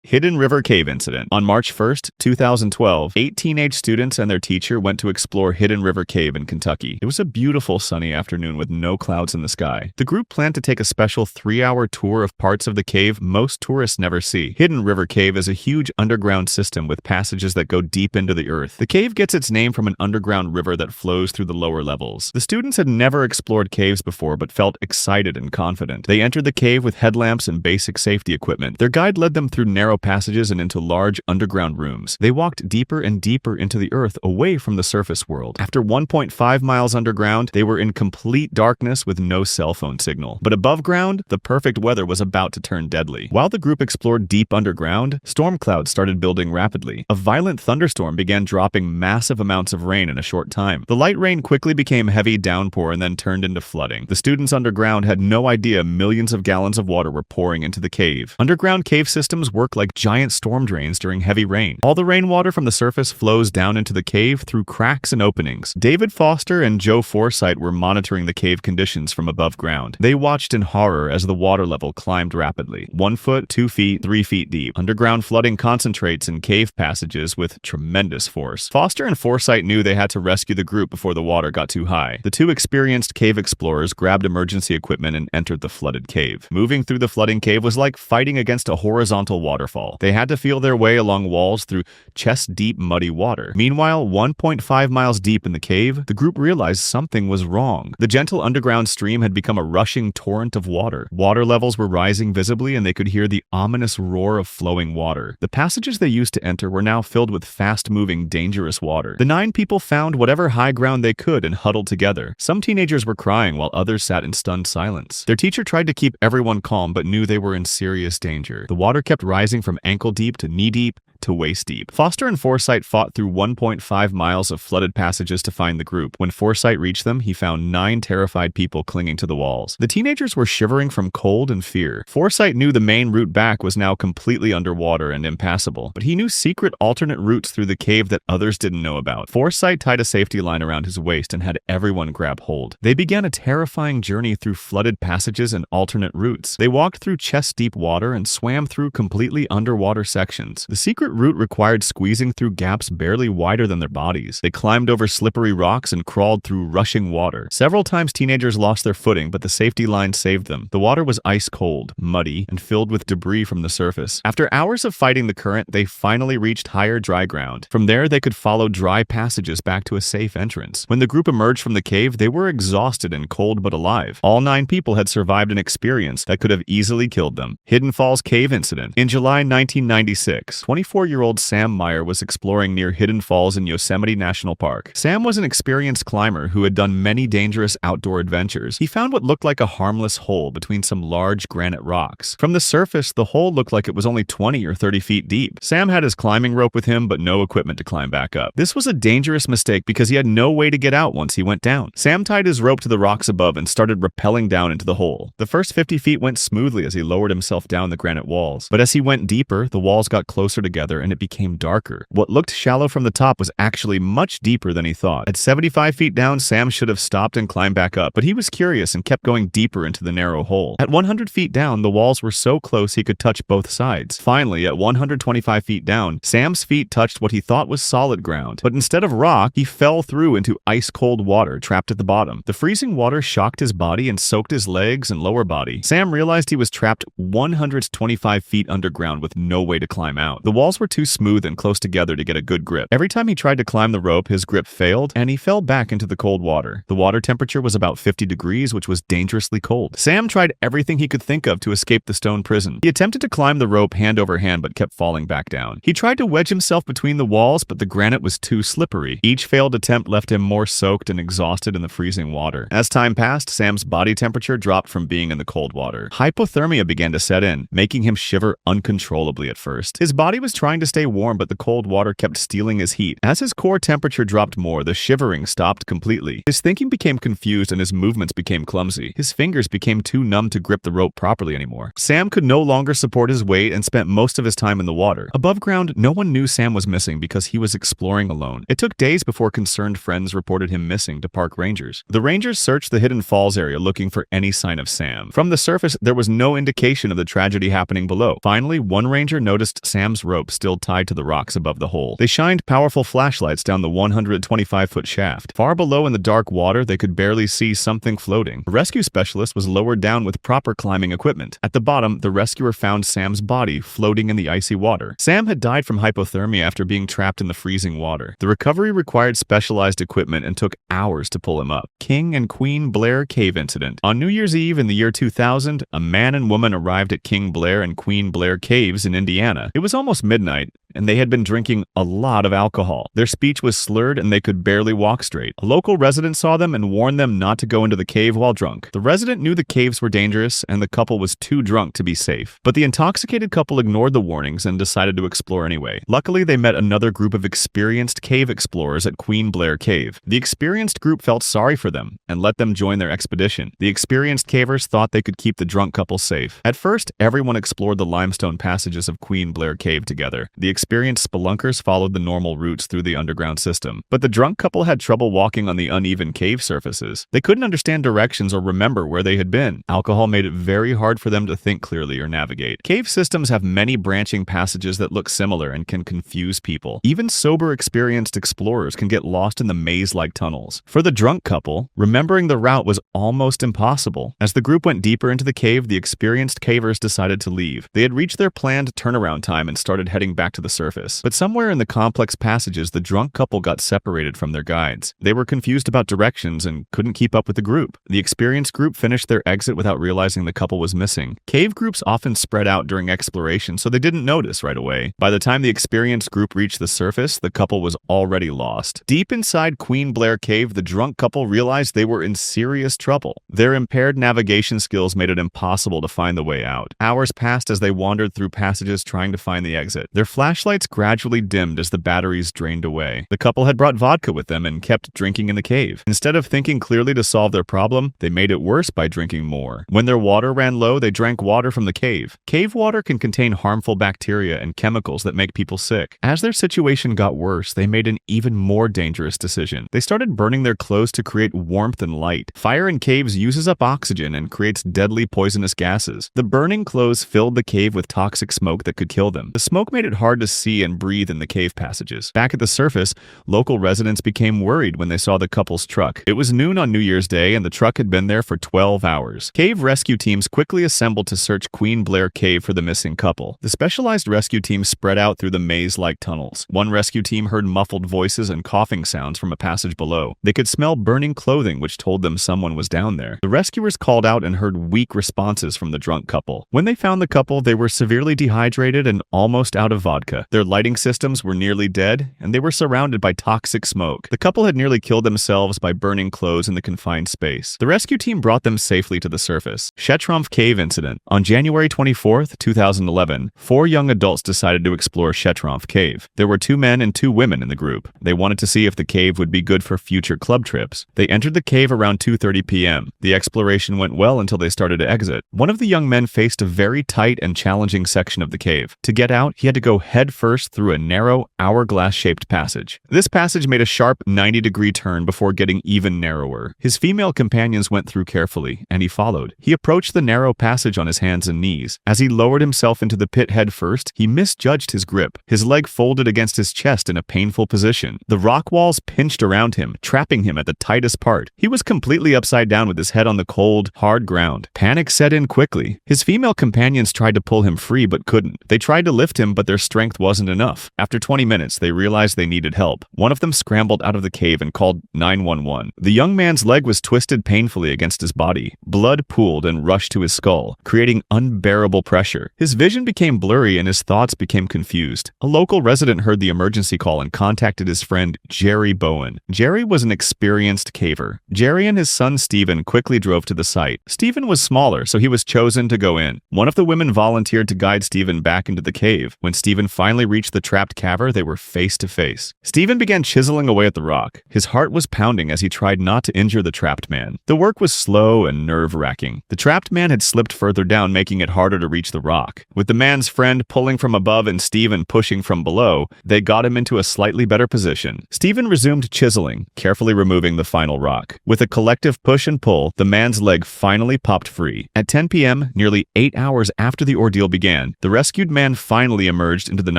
Hidden River Cave Incident. On March 1st, 2012, 8 teenage students and their teacher went to explore Hidden River Cave in Kentucky. It was a beautiful sunny afternoon with no clouds in the sky. The group planned to take a special 3-hour tour of parts of the cave most tourists never see. Hidden River Cave is a huge underground system with passages that go deep into the earth. The cave gets its name from an underground river that flows through the lower levels. The students had never explored caves before but felt excited and confident. They entered the cave with headlamps and basic safety equipment. Their guide led them through narrow passages and into large underground rooms. They walked deeper and deeper into the earth away from the surface world. After 1.5 miles underground, they were in complete darkness with no cell phone signal. But above ground, the perfect weather was about to turn deadly. While the group explored deep underground, storm clouds started building rapidly. A violent thunderstorm began dropping massive amounts of rain in a short time. The light rain quickly became heavy downpour and then turned into flooding. The students underground had no idea millions of gallons of water were pouring into the cave. Underground cave systems work like giant storm drains during heavy rain. All the rainwater from the surface flows down into the cave through cracks and openings. David Foster and Joe Forsythe were monitoring the cave conditions from above ground. They watched in horror as the water level climbed rapidly. 1 foot, 2 feet, 3 feet deep. Underground flooding concentrates in cave passages with tremendous force. Foster and Forsythe knew they had to rescue the group before the water got too high. The two experienced cave explorers grabbed emergency equipment and entered the flooded cave. Moving through the flooding cave was like fighting against a horizontal waterfall. They had to feel their way along walls through chest-deep muddy water. Meanwhile, 1.5 miles deep in the cave, the group realized something was wrong. The gentle underground stream had become a rushing torrent of water. Water levels were rising visibly and they could hear the ominous roar of flowing water. The passages they used to enter were now filled with fast-moving, dangerous water. The 9 people found whatever high ground they could and huddled together. Some teenagers were crying while others sat in stunned silence. Their teacher tried to keep everyone calm but knew they were in serious danger. The water kept rising from ankle-deep to knee-deep to waist-deep. Foster and Forsythe fought through 1.5 miles of flooded passages to find the group. When Forsythe reached them, he found 9 terrified people clinging to the walls. The teenagers were shivering from cold and fear. Forsythe knew the main route back was now completely underwater and impassable, but he knew secret alternate routes through the cave that others didn't know about. Forsythe tied a safety line around his waist and had everyone grab hold. They began a terrifying journey through flooded passages and alternate routes. They walked through chest-deep water and swam through completely underwater sections. The secret route required squeezing through gaps barely wider than their bodies. They climbed over slippery rocks and crawled through rushing water. Several times teenagers lost their footing, but the safety line saved them. The water was ice cold, muddy, and filled with debris from the surface. After hours of fighting the current, they finally reached higher dry ground. From there, they could follow dry passages back to a safe entrance. When the group emerged from the cave, they were exhausted and cold but alive. All 9 people had survived an experience that could have easily killed them. Hidden Falls Cave Incident. In July 1996, 24-year-old Sam Meyer was exploring near Hidden Falls in Yosemite National Park. Sam was an experienced climber who had done many dangerous outdoor adventures. He found what looked like a harmless hole between some large granite rocks. From the surface, the hole looked like it was only 20 or 30 feet deep. Sam had his climbing rope with him, but no equipment to climb back up. This was a dangerous mistake because he had no way to get out once he went down. Sam tied his rope to the rocks above and started rappelling down into the hole. The first 50 feet went smoothly as he lowered himself down the granite walls. But as he went deeper, the walls got closer together and it became darker. What looked shallow from the top was actually much deeper than he thought. At 75 feet down, Sam should have stopped and climbed back up, but he was curious and kept going deeper into the narrow hole. At 100 feet down, the walls were so close he could touch both sides. Finally, at 125 feet down, Sam's feet touched what he thought was solid ground, but instead of rock, he fell through into ice-cold water trapped at the bottom. The freezing water shocked his body and soaked his legs and lower body. Sam realized he was trapped 125 feet underground with no way to climb out. The walls were too smooth and close together to get a good grip. Every time he tried to climb the rope, his grip failed, and he fell back into the cold water. The water temperature was about 50 degrees, which was dangerously cold. Sam tried everything he could think of to escape the stone prison. He attempted to climb the rope hand over hand, but kept falling back down. He tried to wedge himself between the walls, but the granite was too slippery. Each failed attempt left him more soaked and exhausted in the freezing water. As time passed, Sam's body temperature dropped from being in the cold water. Hypothermia began to set in, making him shiver uncontrollably at first. His body was trying trying to stay warm, but the cold water kept stealing his heat. As his core temperature dropped more, the shivering stopped completely. His thinking became confused and his movements became clumsy. His fingers became too numb to grip the rope properly anymore. Sam could no longer support his weight and spent most of his time in the water. Above ground, no one knew Sam was missing because he was exploring alone. It took days before concerned friends reported him missing to park rangers. The rangers searched the Hidden Falls area looking for any sign of Sam. From the surface, there was no indication of the tragedy happening below. Finally, one ranger noticed Sam's rope still tied to the rocks above the hole. They shined powerful flashlights down the 125-foot shaft. Far below in the dark water, they could barely see something floating. A rescue specialist was lowered down with proper climbing equipment. At the bottom, the rescuer found Sam's body floating in the icy water. Sam had died from hypothermia after being trapped in the freezing water. The recovery required specialized equipment and took hours to pull him up. King and Queen Blair Cave Incident. On New Year's Eve in the year 2000, a man and woman arrived at King Blair and Queen Blair Caves in Indiana. It was almost midnight, and they had been drinking a lot of alcohol. Their speech was slurred and they could barely walk straight. A local resident saw them and warned them not to go into the cave while drunk. The resident knew the caves were dangerous and the couple was too drunk to be safe. But the intoxicated couple ignored the warnings and decided to explore anyway. Luckily, they met another group of experienced cave explorers at Queen Blair Cave. The experienced group felt sorry for them and let them join their expedition. The experienced cavers thought they could keep the drunk couple safe. At first, everyone explored the limestone passages of Queen Blair Cave together. The experienced spelunkers followed the normal routes through the underground system, but the drunk couple had trouble walking on the uneven cave surfaces. They couldn't understand directions or remember where they had been. Alcohol made it very hard for them to think clearly or navigate. Cave systems have many branching passages that look similar and can confuse people. Even sober, experienced explorers can get lost in the maze-like tunnels. For the drunk couple, remembering the route was almost impossible. As the group went deeper into the cave, the experienced cavers decided to leave. They had reached their planned turnaround time and started heading back to the surface. But somewhere in the complex passages, the drunk couple got separated from their guides. They were confused about directions and couldn't keep up with the group. The experienced group finished their exit without realizing the couple was missing. Cave groups often spread out during exploration, so they didn't notice right away. By the time the experienced group reached the surface, the couple was already lost. Deep inside Queen Blair Cave, the drunk couple realized they were in serious trouble. Their impaired navigation skills made it impossible to find the way out. Hours passed as they wandered through passages trying to find the exit. Their flashlights gradually dimmed as the batteries drained away. The couple had brought vodka with them and kept drinking in the cave. Instead of thinking clearly to solve their problem, they made it worse by drinking more. When their water ran low, they drank water from the cave. Cave water can contain harmful bacteria and chemicals that make people sick. As their situation got worse, they made an even more dangerous decision. They started burning their clothes to create warmth and light. Fire in caves uses up oxygen and creates deadly poisonous gases. The burning clothes filled the cave with toxic smoke that could kill them. The smoke made it hard to see and breathe in the cave passages. Back at the surface, local residents became worried when they saw the couple's truck. It was noon on New Year's Day and the truck had been there for 12 hours. Cave rescue teams quickly assembled to search Queen Blair Cave for the missing couple. The specialized rescue team spread out through the maze-like tunnels. One rescue team heard muffled voices and coughing sounds from a passage below. They could smell burning clothing, which told them someone was down there. The rescuers called out and heard weak responses from the drunk couple. When they found the couple, they were severely dehydrated and almost out of vodka. Their lighting systems were nearly dead, and they were surrounded by toxic smoke. The couple had nearly killed themselves by burning clothes in the confined space. The rescue team brought them safely to the surface. Schetromph Cave Incident. On January 24th, 2011, 4 young adults decided to explore Schetromph Cave. There were 2 men and 2 women in the group. They wanted to see if the cave would be good for future club trips. They entered the cave around 2:30 p.m. The exploration went well until they started to exit. One of the young men faced a very tight and challenging section of the cave. To get out, he had to go head first through a narrow, hourglass-shaped passage. This passage made a sharp 90-degree turn before getting even narrower. His female companions went through carefully, and he followed. He approached the narrow passage on his hands and knees. As he lowered himself into the pit head first, he misjudged his grip. His leg folded against his chest in a painful position. The rock walls pinched around him, trapping him at the tightest part. He was completely upside down with his head on the cold, hard ground. Panic set in quickly. His female companions tried to pull him free but couldn't. They tried to lift him, but their strength wasn't enough. After 20 minutes, they realized they needed help. One of them scrambled out of the cave and called 911. The young man's leg was twisted painfully against his body. Blood pooled and rushed to his skull, creating unbearable pressure. His vision became blurry and his thoughts became confused. A local resident heard the emergency call and contacted his friend Jerry Bowen. Jerry was an experienced caver. Jerry and his son Stephen quickly drove to the site. Stephen was smaller, so he was chosen to go in. One of the women volunteered to guide Stephen back into the cave. When Stephen finally finally reached the trapped cavern, they were face to face. Stephen began chiseling away at the rock. His heart was pounding as he tried not to injure the trapped man. The work was slow and nerve-wracking. The trapped man had slipped further down, making it harder to reach the rock. With the man's friend pulling from above and Stephen pushing from below, they got him into a slightly better position. Stephen resumed chiseling, carefully removing the final rock. With a collective push and pull, the man's leg finally popped free. At 10 p.m., nearly 8 hours after the ordeal began, the rescued man finally emerged into the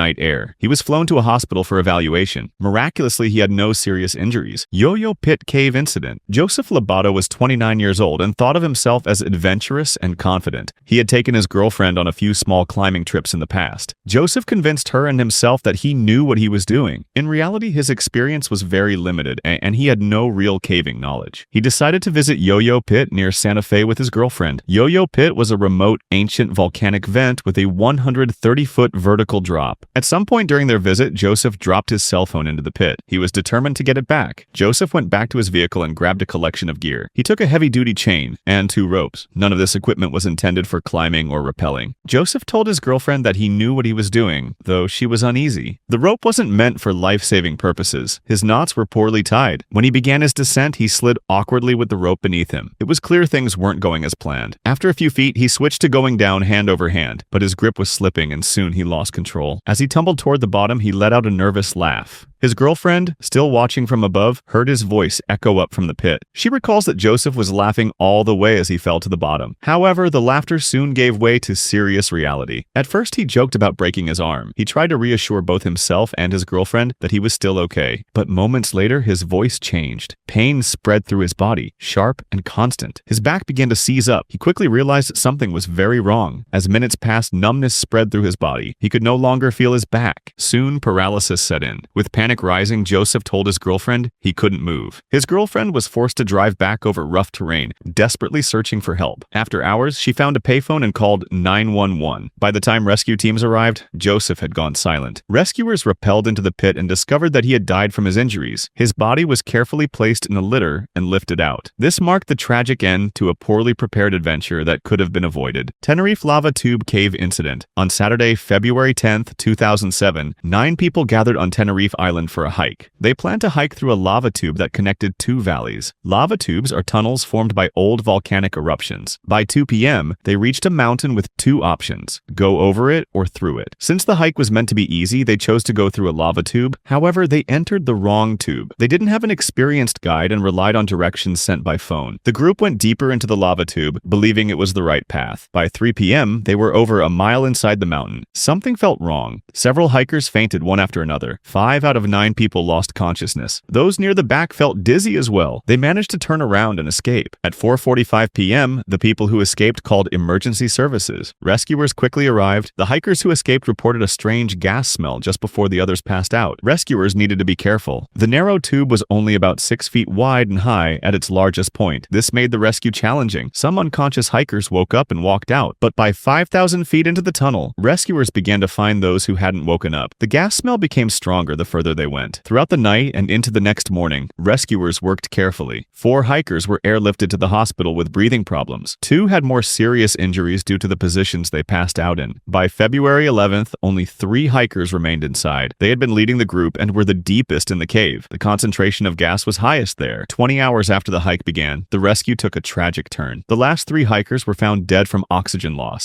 night air. He was flown to a hospital for evaluation. Miraculously, he had no serious injuries. Yoyo Pit Cave Incident. Joseph Labato was 29 years old and thought of himself as adventurous and confident. He had taken his girlfriend on a few small climbing trips in the past. Joseph convinced her and himself that he knew what he was doing. In reality, his experience was very limited, and he had no real caving knowledge. He decided to visit Yoyo Pit near Santa Fe with his girlfriend. Yoyo Pit was a remote, ancient volcanic vent with a 130-foot vertical drop. At some point during their visit, Joseph dropped his cell phone into the pit. He was determined to get it back. Joseph went back to his vehicle and grabbed a collection of gear. He took a heavy-duty chain and 2 ropes. None of this equipment was intended for climbing or rappelling. Joseph told his girlfriend that he knew what he was doing, though she was uneasy. The rope wasn't meant for life-saving purposes. His knots were poorly tied. When he began his descent, he slid awkwardly with the rope beneath him. It was clear things weren't going as planned. After a few feet, he switched to going down hand over hand, but his grip was slipping and soon he lost control. As he tumbled toward the bottom, he let out a nervous laugh. His girlfriend, still watching from above, heard his voice echo up from the pit. She recalls that Joseph was laughing all the way as he fell to the bottom. However, the laughter soon gave way to serious reality. At first, he joked about breaking his arm. He tried to reassure both himself and his girlfriend that he was still okay. But moments later, his voice changed. Pain spread through his body, sharp and constant. His back began to seize up. He quickly realized that something was very wrong. As minutes passed, numbness spread through his body. He could no longer feel his back. Soon, paralysis set in. With panic rising, Joseph told his girlfriend he couldn't move. His girlfriend was forced to drive back over rough terrain, desperately searching for help. After hours, she found a payphone and called 911. By the time rescue teams arrived, Joseph had gone silent. Rescuers rappelled into the pit and discovered that he had died from his injuries. His body was carefully placed in a litter and lifted out. This marked the tragic end to a poorly prepared adventure that could have been avoided. Tenerife Lava Tube Cave Incident. On Saturday, February 10th, 2007, 9 people gathered on Tenerife Island for a hike. They planned to hike through a lava tube that connected 2 valleys. Lava tubes are tunnels formed by old volcanic eruptions. By 2 p.m., they reached a mountain with 2 options: go over it or through it. Since the hike was meant to be easy, they chose to go through a lava tube. However, they entered the wrong tube. They didn't have an experienced guide and relied on directions sent by phone. The group went deeper into the lava tube, believing it was the right path. By 3 p.m., they were over a mile inside the mountain. Something felt wrong. Several hikers fainted one after another. 5 out of 9 people lost consciousness. Those near the back felt dizzy as well. They managed to turn around and escape. At 4:45 p.m., the people who escaped called emergency services. Rescuers quickly arrived. The hikers who escaped reported a strange gas smell just before the others passed out. Rescuers needed to be careful. The narrow tube was only about 6 feet wide and high at its largest point. This made the rescue challenging. Some unconscious hikers woke up and walked out, but by 5,000 feet into the tunnel, rescuers began to find those who hadn't woken up. The gas smell became stronger the further they went. Throughout the night and into the next morning, rescuers worked carefully. 4 hikers were airlifted to the hospital with breathing problems. 2 had more serious injuries due to the positions they passed out in. By February 11th, only 3 hikers remained inside. They had been leading the group and were the deepest in the cave. The concentration of gas was highest there. 20 hours after the hike began, the rescue took a tragic turn. The last 3 hikers were found dead from oxygen loss.